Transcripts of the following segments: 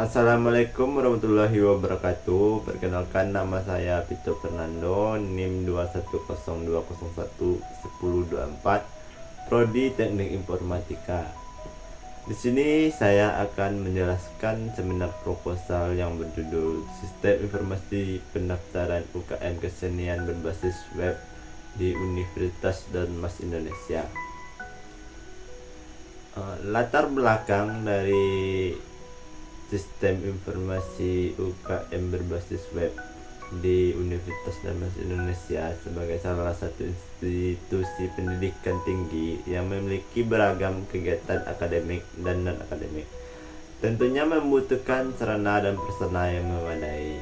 Assalamualaikum warahmatullahi wabarakatuh. Perkenalkan, nama saya Pito Fernando, NIM 21020011024, Prodi Teknik Informatika. Di sini saya akan menjelaskan seminar proposal yang berjudul Sistem Informasi Pendaftaran UKM Kesenian Berbasis Web di Universitas Darmas Indonesia. Latar belakang dari Sistem Informasi UKM Berbasis Web di Universitas Darmas Indonesia sebagai salah satu institusi pendidikan tinggi yang memiliki beragam kegiatan akademik dan non-akademik, tentunya membutuhkan sarana dan prasarana yang memadai.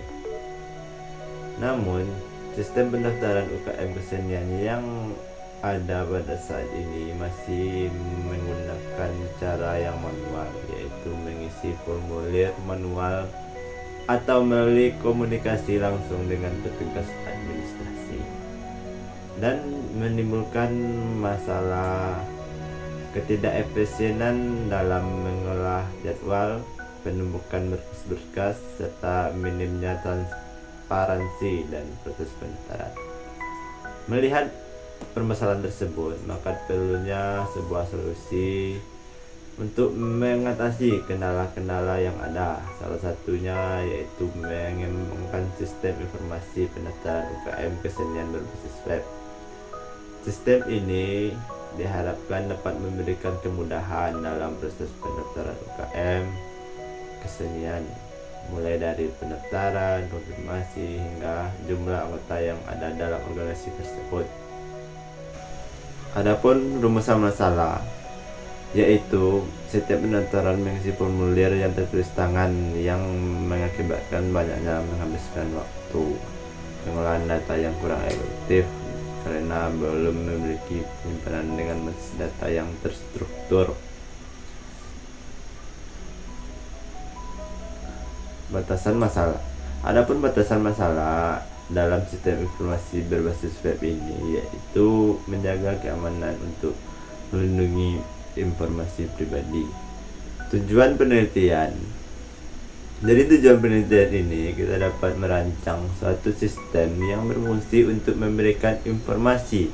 Namun, sistem pendaftaran UKM kesenian yang ada pada saat ini masih menggunakan cara yang manual, yaitu mengisi formulir manual atau melalui komunikasi langsung dengan petugas administrasi, dan menimbulkan masalah ketidakefisienan dalam mengolah jadwal, penumpukan berkas-berkas, serta minimnya transparansi dan proses pendaftaran. Melihat permasalahan tersebut, maka perlunya sebuah solusi untuk mengatasi kendala-kendala yang ada. Salah satunya yaitu mengembangkan sistem informasi pendaftaran UKM kesenian berbasis web. Sistem ini diharapkan dapat memberikan kemudahan dalam proses pendaftaran UKM kesenian, mulai dari pendaftaran, konfirmasi, hingga jumlah anggota yang ada dalam organisasi tersebut. Adapun rumusan masalah, yaitu setiap pendaftaran mengisi formulir yang tertulis tangan yang mengakibatkan banyaknya menghabiskan waktu, pengolahan data yang kurang efektif karena belum memiliki penyimpanan dengan basis data yang terstruktur. Batasan masalah. Adapun batasan masalah dalam sistem informasi berbasis web ini yaitu menjaga keamanan untuk melindungi informasi pribadi. Tujuan penelitian. Dari tujuan penelitian ini, kita dapat merancang suatu sistem yang berfungsi untuk memberikan informasi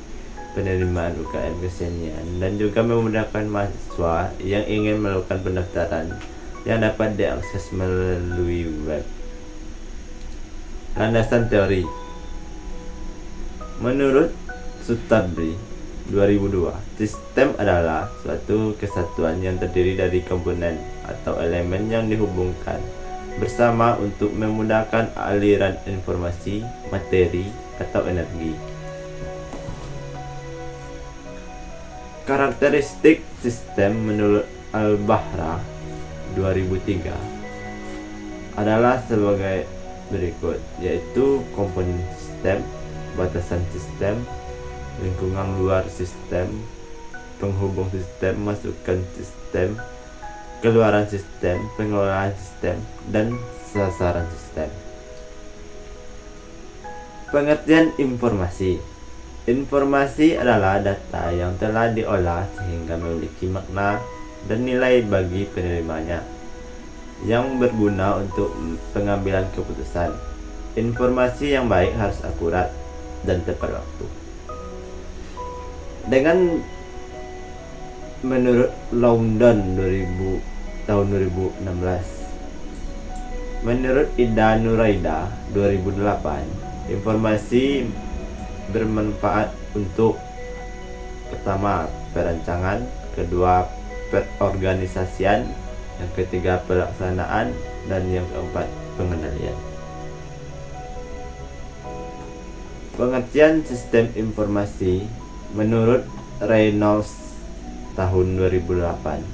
penerimaan UKM kesenian dan juga memudahkan mahasiswa yang ingin melakukan pendaftaran yang dapat diakses melalui web. Landasan teori. Menurut Sutabri 2002, sistem adalah suatu kesatuan yang terdiri dari komponen atau elemen yang dihubungkan bersama untuk memudahkan aliran informasi, materi, atau energi. Karakteristik sistem menurut Al-Bahra 2003 adalah sebagai berikut, yaitu komponen sistem, batasan sistem, lingkungan luar sistem, penghubung sistem, masukan sistem, keluaran sistem, pengelolaan sistem, dan sasaran sistem. Pengertian informasi. Informasi adalah data yang telah diolah sehingga memiliki makna dan nilai bagi penerimanya, yang berguna untuk pengambilan keputusan. Informasi yang baik harus akurat dan tepat waktu. Dengan menurut London tahun 2016, menurut Ida Nuraida 2008, informasi bermanfaat untuk: pertama, perancangan; kedua, perorganisasian; yang ketiga, pelaksanaan; dan yang keempat, pengendalian. Pengertian sistem informasi menurut Reynolds tahun 2008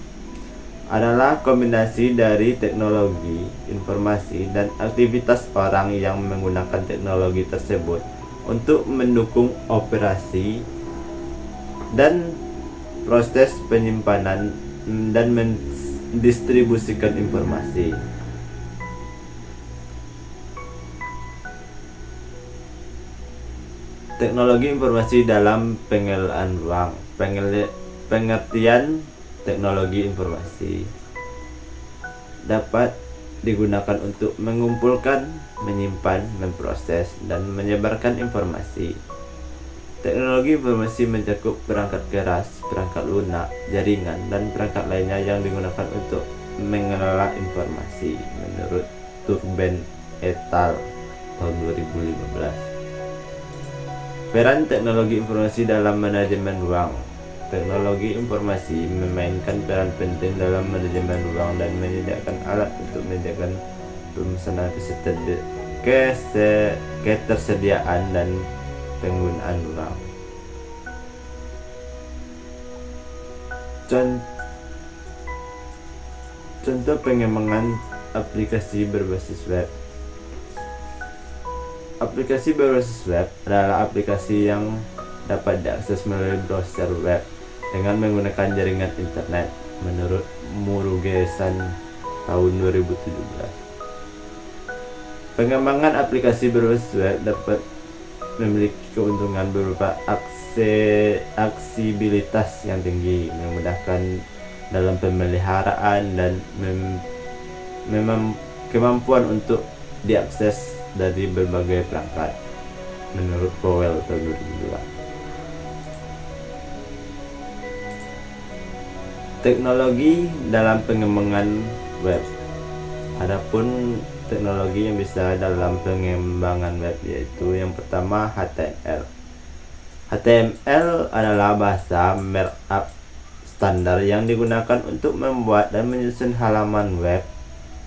adalah kombinasi dari teknologi informasi dan aktivitas orang yang menggunakan teknologi tersebut untuk mendukung operasi dan proses penyimpanan dan mendistribusikan informasi. Teknologi informasi dalam pengelolaan ruang. Pengertian teknologi informasi dapat digunakan untuk mengumpulkan, menyimpan, memproses, dan menyebarkan informasi. Teknologi informasi mencakup perangkat keras, perangkat lunak, jaringan, dan perangkat lainnya yang digunakan untuk mengelola informasi, menurut Turban et al. Tahun 2015. Peran teknologi informasi dalam manajemen ruang. Teknologi informasi memainkan peran penting dalam manajemen ruang dan menyediakan alat untuk menjaga pemesanan ketersediaan dan penggunaan ruang. Contoh pengembangan aplikasi berbasis web. Aplikasi berbasis web adalah aplikasi yang dapat diakses melalui browser web dengan menggunakan jaringan internet, menurut Murugesan tahun 2017. Pengembangan aplikasi berbasis web dapat memiliki keuntungan berupa aksesibilitas yang tinggi, memudahkan dalam pemeliharaan, dan kemampuan untuk diakses dari berbagai perangkat, menurut Powell tahun 2002. Teknologi dalam pengembangan web. Adapun teknologi yang bisa dalam pengembangan web yaitu yang pertama HTML. HTML adalah bahasa markup standar yang digunakan untuk membuat dan menyusun halaman web.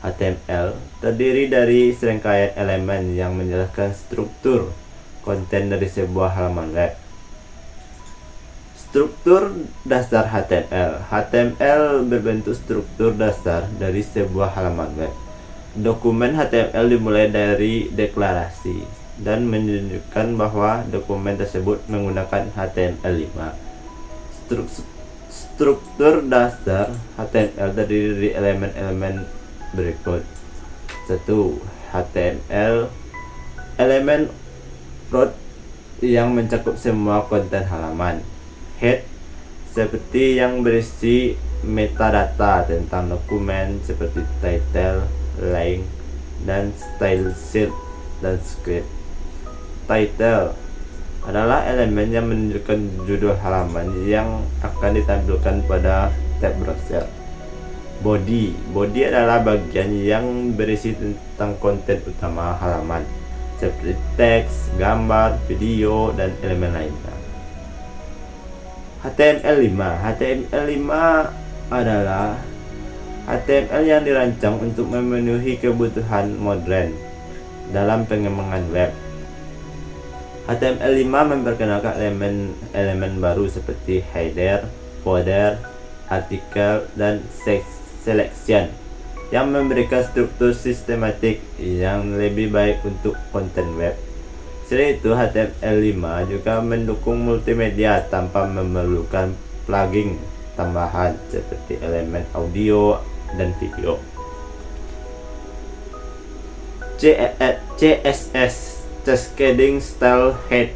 HTML terdiri dari serangkaian elemen yang menjelaskan struktur konten dari sebuah halaman web. Struktur dasar HTML. HTML berbentuk struktur dasar dari sebuah halaman web. Dokumen HTML dimulai dari deklarasi dan menunjukkan bahwa dokumen tersebut menggunakan HTML5. Struktur dasar HTML terdiri dari elemen-elemen berikut. 1. HTML. Elemen root yang mencakup semua konten halaman. Head, seperti yang berisi metadata tentang dokumen seperti title, link, dan style sheet dan script. Title adalah elemen yang menunjukkan judul halaman yang akan ditampilkan pada tab browser. Body adalah bagian yang berisi tentang konten utama halaman seperti teks, gambar, video, dan elemen lainnya. HTML5 adalah HTML yang dirancang untuk memenuhi kebutuhan modern dalam pengembangan web. HTML5 memperkenalkan elemen baru seperti header, footer, artikel, dan selection yang memberikan struktur sistematik yang lebih baik untuk konten web. Selain itu, HTML5 juga mendukung multimedia tanpa memerlukan plugin tambahan seperti elemen audio dan video. CSS, Cascading Style Head.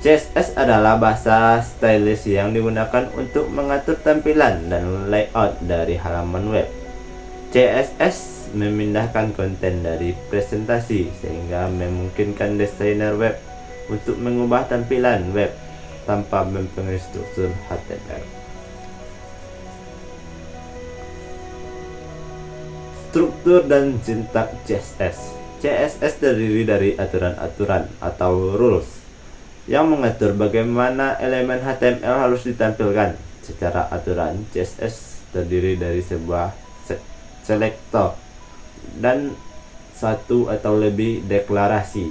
CSS adalah bahasa stylish yang digunakan untuk mengatur tampilan dan layout dari halaman web. CSS memindahkan konten dari presentasi sehingga memungkinkan desainer web untuk mengubah tampilan web tanpa mempengaruhi struktur HTML. Struktur dan sintaks CSS. CSS terdiri dari aturan-aturan atau rules yang mengatur bagaimana elemen HTML harus ditampilkan. Secara aturan, CSS terdiri dari sebuah selektor dan satu atau lebih deklarasi.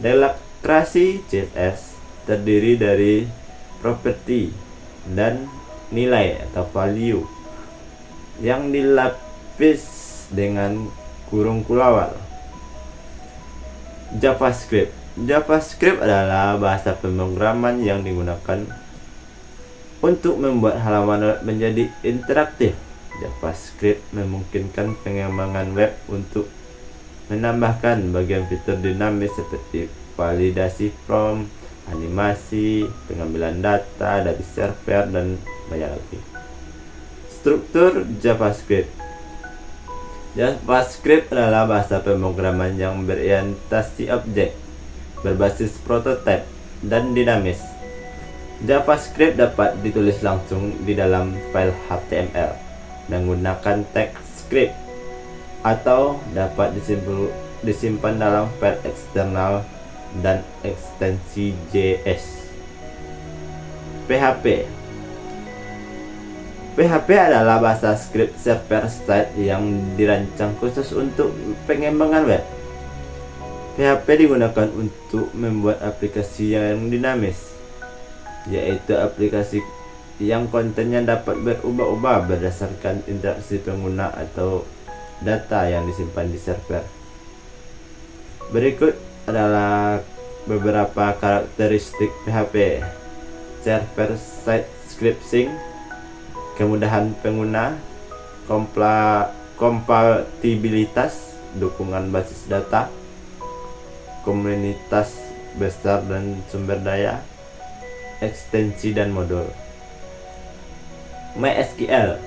Deklarasi CSS terdiri dari properti dan nilai atau value yang dilapis dengan kurung kulawal. JavaScript adalah bahasa pemrograman yang digunakan untuk membuat halaman web menjadi interaktif. JavaScript memungkinkan pengembangan web untuk menambahkan bagian fitur dinamis seperti validasi form, animasi, pengambilan data dari server, dan banyak lagi. Struktur JavaScript. JavaScript adalah bahasa pemrograman yang berorientasi objek, berbasis prototipe, dan dinamis. JavaScript dapat ditulis langsung di dalam file HTML menggunakan text script atau dapat disimpan dalam file eksternal dan ekstensi JS. PHP adalah bahasa script server-side yang dirancang khusus untuk pengembangan web. PHP digunakan untuk membuat aplikasi yang dinamis, yaitu aplikasi yang kontennya dapat berubah-ubah berdasarkan interaksi pengguna atau data yang disimpan di server. Berikut adalah beberapa karakteristik PHP. Server-side scripting, kemudahan pengguna, kompatibilitas, dukungan basis data, komunitas besar dan sumber daya, ekstensi dan modul. MySQL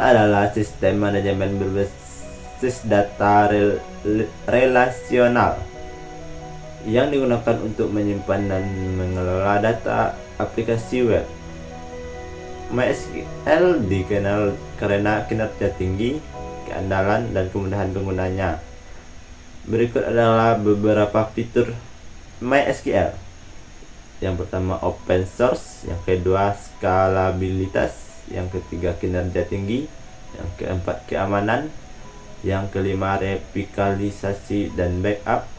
adalah sistem manajemen berbasis data relasional yang digunakan untuk menyimpan dan mengelola data aplikasi web. MySQL dikenal karena kinerja tinggi, keandalan, dan kemudahan penggunanya. Berikut adalah beberapa fitur MySQL. Yang pertama open source, yang kedua skalabilitas, yang ketiga kinerja tinggi, yang keempat keamanan, yang kelima replikasi dan backup,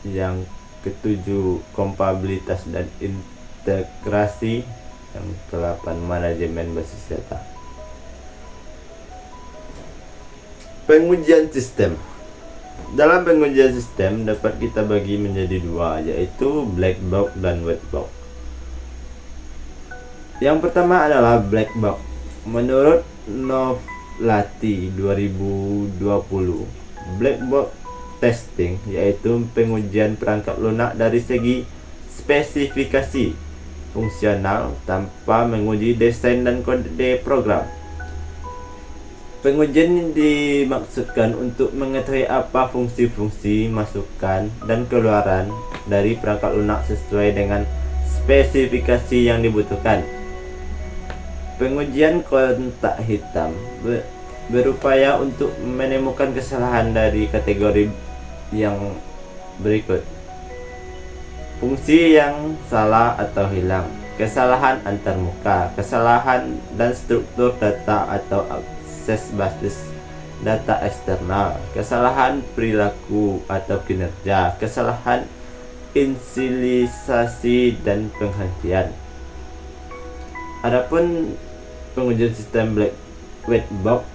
yang ketujuh kompatibilitas dan integrasi, yang ke-8 manajemen basis data. Pengujian sistem. Dalam pengujian sistem dapat kita bagi menjadi dua, yaitu black box dan white box. Yang pertama adalah black box. Menurut Novlati 2020, black box testing yaitu pengujian perangkat lunak dari segi spesifikasi fungsional tanpa menguji desain dan kode program. Pengujian ini dimaksudkan untuk mengetahui apa fungsi-fungsi masukan dan keluaran dari perangkat lunak sesuai dengan spesifikasi yang dibutuhkan. Pengujian kotak hitam berupaya untuk menemukan kesalahan dari kategori yang berikut: fungsi yang salah atau hilang, kesalahan antarmuka, kesalahan dan struktur data atau akses basis data eksternal, kesalahan perilaku atau kinerja, kesalahan inisialisasi dan penghentian. Adapun pengujian sistem white box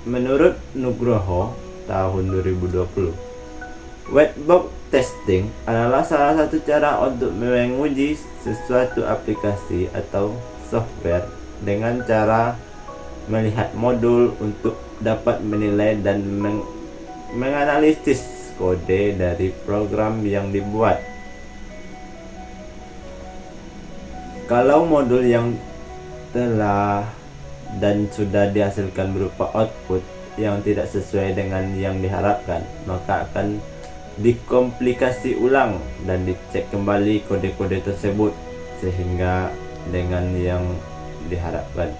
menurut Nugroho tahun 2020, white box testing adalah salah satu cara untuk menguji sesuatu aplikasi atau software dengan cara melihat modul untuk dapat menilai dan menganalisis kode dari program yang dibuat. Kalau modul yang telah dan sudah dihasilkan berupa output yang tidak sesuai dengan yang diharapkan, maka akan dikomplikasi ulang dan dicek kembali kode-kode tersebut sehingga dengan yang diharapkan.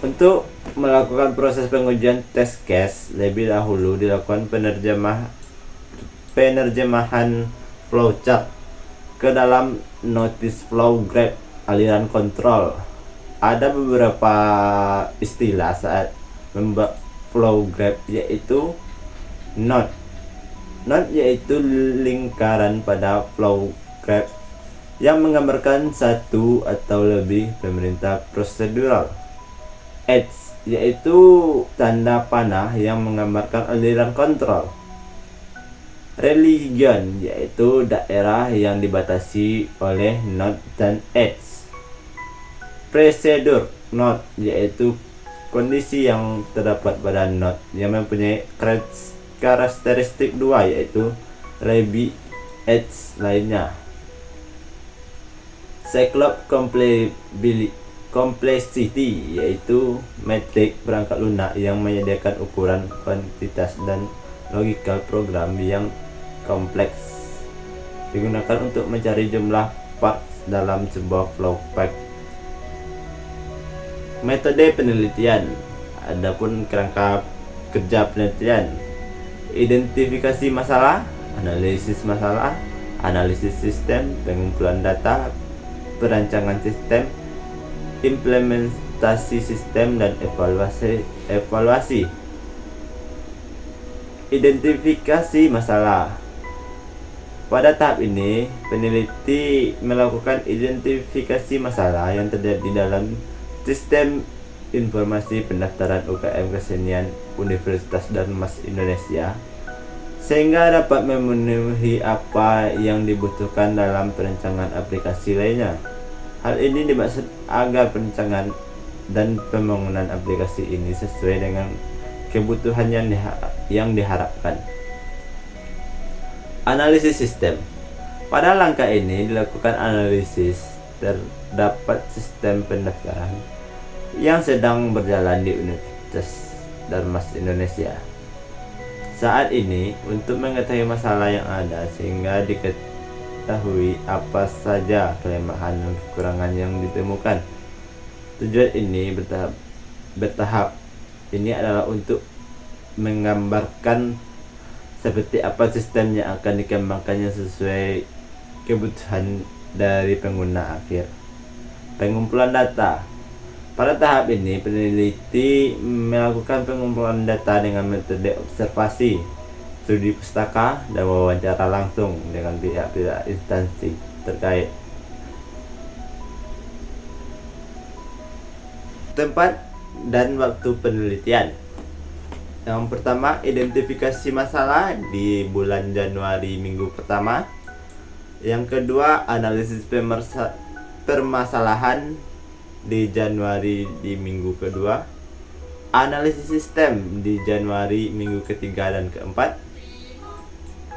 Untuk melakukan proses pengujian test case, lebih dahulu dilakukan penerjemahan flowchart ke dalam notice flow graph aliran kontrol. Ada beberapa istilah saat membuat flow graph, yaitu node yaitu lingkaran pada flow graph yang menggambarkan satu atau lebih pemerintah prosedural. Edge yaitu tanda panah yang menggambarkan aliran kontrol. Region yaitu daerah yang dibatasi oleh node dan edge. Procedure node yaitu kondisi yang terdapat pada node yang mempunyai karakteristik dua, yaitu lebih edge lainnya. Cyclope complexity, yaitu metrik perangkat lunak yang menyediakan ukuran kuantitas dan logical program yang kompleks, digunakan untuk mencari jumlah parts dalam sebuah flow path. Metode penelitian. Adapun kerangka kerja penelitian: identifikasi masalah, analisis masalah, analisis sistem, pengumpulan data, perancangan sistem, implementasi sistem, dan evaluasi. Identifikasi masalah. Pada tahap ini, peneliti melakukan identifikasi masalah yang terjadi dalam sistem informasi pendaftaran UKM kesenian Universitas Darmas Indonesia, sehingga dapat memenuhi apa yang dibutuhkan dalam perancangan aplikasi lainnya. Hal ini dimaksud agar perancangan dan pembangunan aplikasi ini sesuai dengan kebutuhan yang diharapkan. Analisis sistem. Pada langkah ini dilakukan analisis terdapat sistem pendaftaran yang sedang berjalan di Universitas Darmas Indonesia saat ini untuk mengetahui masalah yang ada, sehingga diketahui apa saja kelemahan dan kekurangan yang ditemukan. Tujuan ini bertahap ini adalah untuk menggambarkan seperti apa sistem yang akan dikembangkannya sesuai kebutuhan dari pengguna akhir. Pengumpulan data. Pada tahap ini, peneliti melakukan pengumpulan data dengan metode observasi, studi pustaka, dan wawancara langsung dengan pihak-pihak instansi terkait. Tempat dan waktu penelitian. Yang pertama, identifikasi masalah di bulan Januari minggu pertama. Yang kedua, analisis permasalahan di Januari di minggu kedua. Analisis sistem di Januari minggu ketiga dan keempat.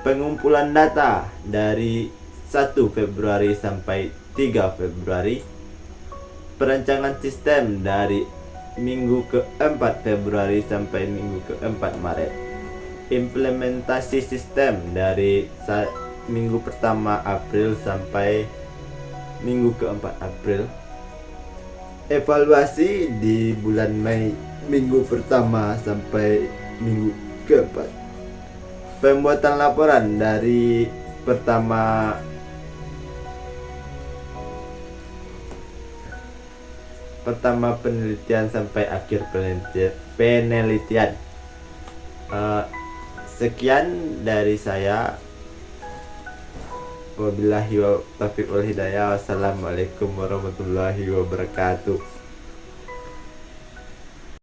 Pengumpulan data dari 1 Februari sampai 3 Februari. Perancangan sistem dari minggu ke-4 Februari sampai minggu ke-4 Maret. Implementasi sistem dari minggu pertama April sampai minggu ke-4 April. Evaluasi di bulan Mei minggu pertama sampai minggu ke-4. Pembuatan laporan dari pertama penelitian sampai akhir penelitian. Sekian dari saya. Wabillahi taufiq wal hidayah. Wassalamualaikum warahmatullahi wabarakatuh.